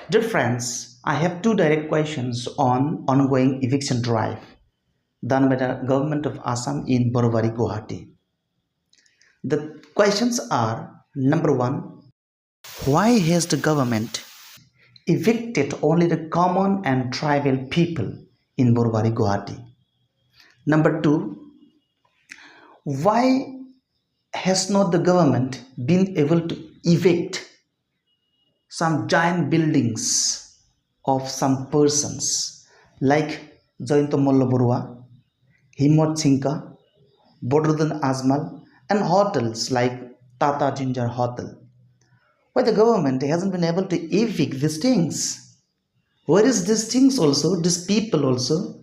Dear friends, I have two direct questions on ongoing eviction drive done by the government of Assam in Borobari, Guwahati. The questions are: number one, why has the government evicted only the common and tribal people in Borobari, Guwahati? Number two, why has not the government been able to evict some giant buildings of some persons like Joyinto Molla Borua, Himmat Singka, Bodruddin Azmal, and hotels like Tata Ginger Hotel? Why the government hasn't been able to evict these things? Where is these things also? These people also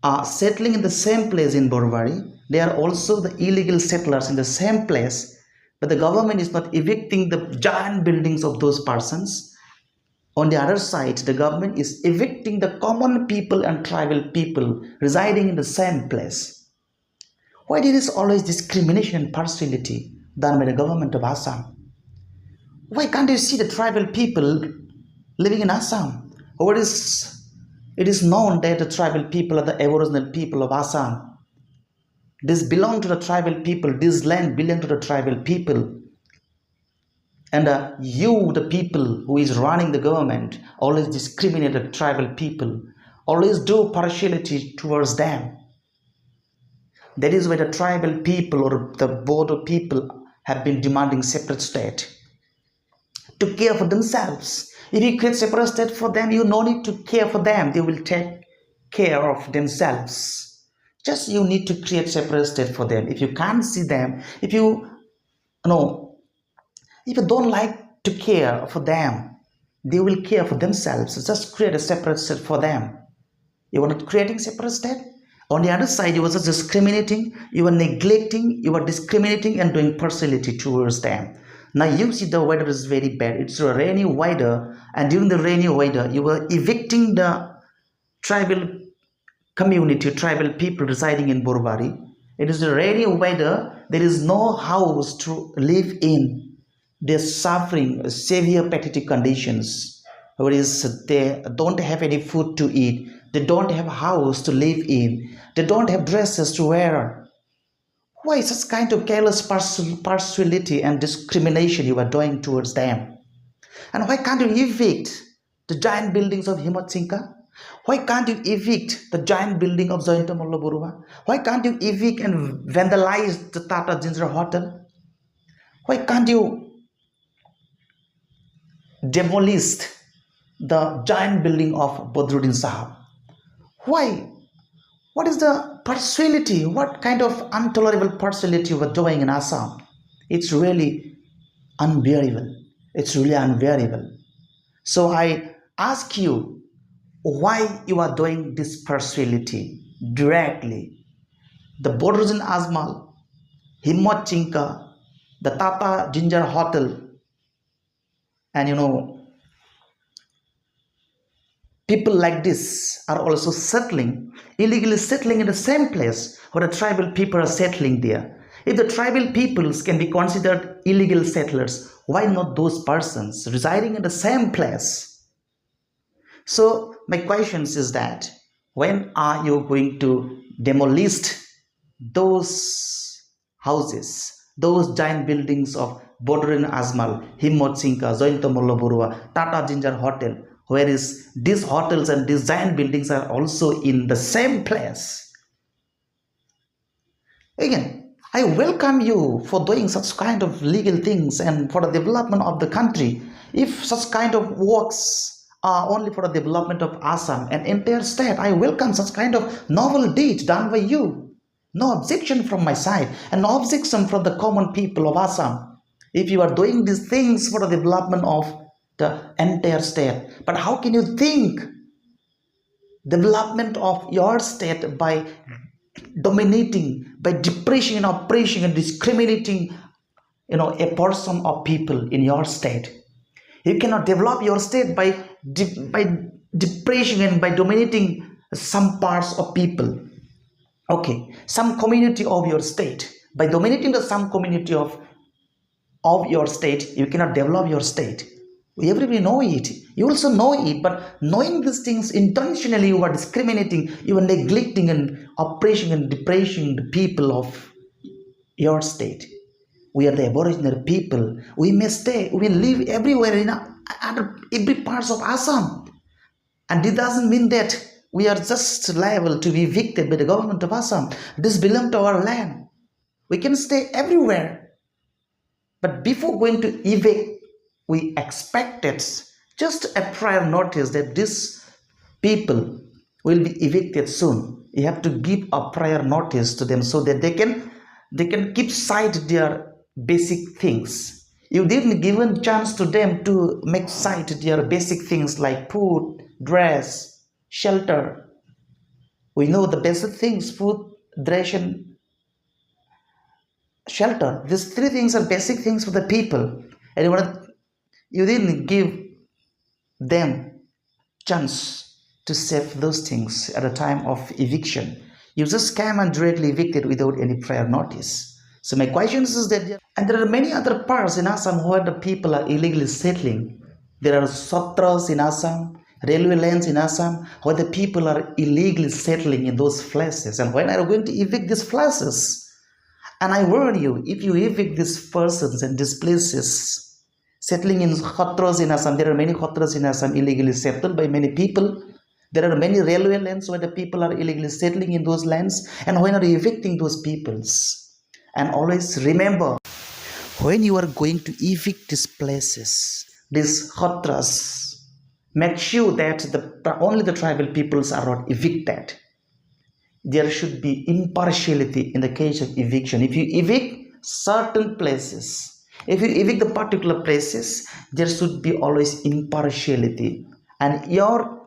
are settling in the same place in Borvari. They are also the illegal settlers in the same place, but the government is not evicting the giant buildings of those persons. On the other side, the government is evicting the common people and tribal people residing in the same place. Why there is always discrimination and partiality done by the government of Assam? Why can't you see the tribal people living in Assam? It is known that the tribal people are the aboriginal people of Assam. This belong to the tribal people. This land belong to the tribal people. And you, the people who is running the government, always discriminate the tribal people, always do partiality towards them. That is why the tribal people or the border people have been demanding separate state to care for themselves. If you create separate state for them, you no need to care for them. They will take care of themselves. Just you need to create separate state for them. If you can't see them, if you don't like to care for them, they will care for themselves. Just create a separate state for them. You are not creating separate state. On the other side, you are just discriminating, you are neglecting, you are discriminating and doing partiality towards them. Now you see the weather is very bad. It's a rainy weather, and during the rainy weather, you are evicting the tribal community, tribal people residing in Borobari. It is a rainy weather. There is no house to live in. They're suffering severe pathetic conditions. Whereas they don't have any food to eat. They don't have a house to live in. They don't have dresses to wear. Why such kind of careless partiality and discrimination you are doing towards them? And why can't you evict the giant buildings of Himmat Singka? Why can't you evict the giant building of Joyinto Molla Borua? Why can't you evict and vandalize the Tata Ginger Hotel? Why can't you demolish the giant building of Badruddin Sahab? Why? What is the partiality? What kind of intolerable partiality you are doing in Assam? It's really unbearable. It's really unbearable. So I ask you, why you are doing this partiality directly? The Bodruddin Azmal, Himmat Chinka, the Tata Ginger Hotel, and people like this are also illegally settling in the same place where the tribal people are settling there. If the tribal peoples can be considered illegal settlers, why not those persons residing in the same place? So my question is that, when are you going to demolish those houses, those giant buildings of Bodruddin Azmal, Himmat Singka, Joyinto Molla Borua, Tata Ginger Hotel, whereas these hotels and these giant buildings are also in the same place? Again, I welcome you for doing such kind of legal things and for the development of the country. If such kind of works are only for the development of Assam and entire state, I welcome such kind of novel deed done by you. No objection from my side and no objection from the common people of Assam. If you are doing these things for the development of the entire state, but how can you think development of your state by dominating, by depressing and oppressing and discriminating a person or people in your state? You cannot develop your state by depressing and by dominating some parts of people. Okay, some community of your state. By dominating some community of your state, you cannot develop your state. Everybody know it. You also know it, but knowing these things intentionally, you are discriminating, you are neglecting and oppressing and depressing the people of your state. We are the Aboriginal people. We may stay, we live everywhere in every parts of Assam. And it doesn't mean that we are just liable to be evicted by the government of Assam. This belongs to our land. We can stay everywhere. But before going to evict, we expected just a prior notice that these people will be evicted soon. You have to give a prior notice to them so that they can keep sight their basic things. You didn't give a chance to them to make sight their basic things like food, dress, shelter. We know the basic things: food, dress, and shelter. These three things are basic things for the people, and you didn't give them chance to save those things at a time of eviction. You just came and directly evicted without any prior notice. So my question is that, and there are many other parts in Assam where the people are illegally settling. There are satras in Assam, railway lines in Assam, where the people are illegally settling in those places. And when are you going to evict these places? And I warn you, if you evict these persons and these places, settling in khotras in Assam, there are many khotras in Assam illegally settled by many people. There are many railway lands where the people are illegally settling in those lands. And when are you evicting those peoples? And always remember, when you are going to evict these places, these khotras, make sure that only the tribal peoples are not evicted. There should be impartiality in the case of eviction. If you evict certain places, if you evict the particular places, there should be always impartiality. And your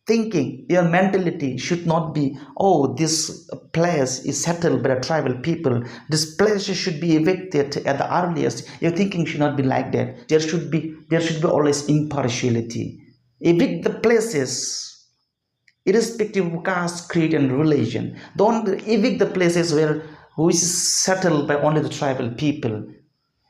thinking, your mentality should not be, oh, this place is settled by the tribal people, this place should be evicted at the earliest. Your thinking should not be like that. There should be always impartiality. Evict the places irrespective of caste, creed, and religion. Don't evict the places which is settled by only the tribal people.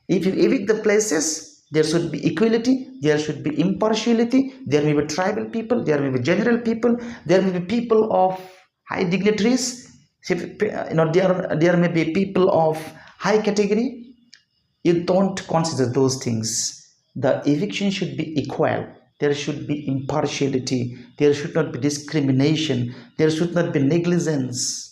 If you evict the places, there should be equality, there should be impartiality, there may be tribal people, there may be general people, there may be people of high dignitaries, there may be people of high category. You don't consider those things. The eviction should be equal. There should be impartiality. There should not be discrimination. There should not be negligence.